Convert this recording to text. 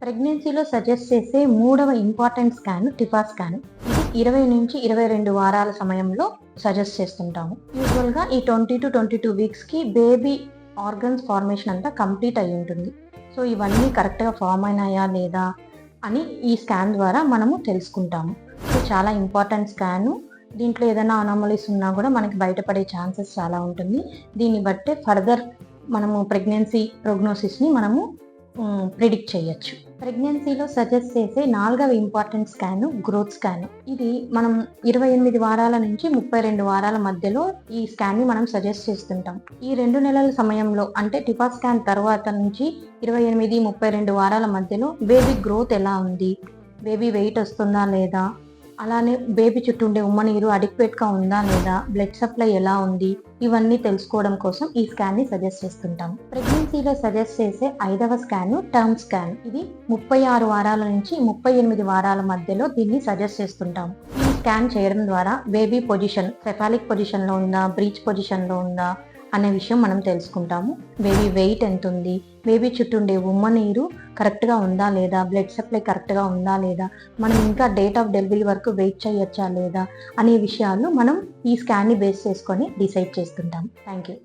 ప్రెగ్నెన్సీలో సజెస్ట్ చేసే మూడవ ఇంపార్టెంట్ స్కాన్ టిఫా స్కాన్. ఇది 20 నుంచి 22 వారాల సమయంలో సజెస్ట్ చేస్తుంటాము. యూజువల్గా ఈ 20 to 22 వీక్స్కి బేబీ ఆర్గన్స్ ఫార్మేషన్ అంతా కంప్లీట్ అయి ఉంటుంది. సో ఇవన్నీ కరెక్ట్గా ఫామ్ అయినాయా లేదా అని ఈ స్కాన్ ద్వారా మనము తెలుసుకుంటాము. సో చాలా ఇంపార్టెంట్ స్కాను. దీంట్లో ఏదైనా అనామలీస్ ఉన్నా కూడా మనకి బయటపడే ఛాన్సెస్ చాలా ఉంటుంది. దీన్ని బట్టే ఫర్దర్ మనము ప్రెగ్నెన్సీ ప్రోగ్నోసిస్ని మనము ప్రిడిక్ట్ చేయొచ్చు. ప్రెగ్నెన్సీలో సజెస్ట్ చేసే 4వ ఇంపార్టెంట్ స్కాన్ గ్రోత్ స్కాన్. ఇది మనం 28 వారాల నుంచి 32 వారాల మధ్యలో ఈ స్కాన్ని మనం సజెస్ట్ చేస్తుంటాం. ఈ 2 నెలల సమయంలో అంటే టిఫా స్కాన్ తర్వాత నుంచి 28, 32 వారాల మధ్యలో బేబీ గ్రోత్ ఎలా ఉంది, బేబీ వెయిట్ వస్తుందా లేదా, అలానే బేబీ చుట్టూ ఉండే ఉమ్మనీరు అడిక్వేట్గా ఉందా లేదా, బ్లడ్ సప్లై ఎలా ఉంది, ఇవన్నీ తెలుసుకోవడం కోసం ఈ స్కాన్ని సజెస్ట్ చేస్తుంటాం. ప్రెగ్నెన్సీలో సజెస్ట్ చేసే 5వ స్కాన్ టర్మ్ స్కాన్. ఇది 36 వారాల నుంచి 38 వారాల మధ్యలో దీన్ని సజెస్ట్ చేస్తుంటాం. ఈ స్కాన్ చేయడం ద్వారా బేబీ పొజిషన్ సెఫాలిక్ పొజిషన్లో ఉందా, బ్రీచ్ పొజిషన్లో ఉందా అనే విషయం మనం తెలుసుకుంటాము. బేబీ వెయిట్ ఎంత ఉంది, బేబీ చుట్టూ ఉండే ఉమ్మనీరు కరెక్ట్గా ఉందా లేదా, బ్లడ్ సప్లై కరెక్ట్గా ఉందా లేదా, మనం ఇంకా డేట్ ఆఫ్ డెలివరీ వరకు వెయిట్ చేయొచ్చా లేదా అనే విషయాలు మనం ఈ స్కాన్ని బేస్ చేసుకొని డిసైడ్ చేస్తుంటాం. Thank you.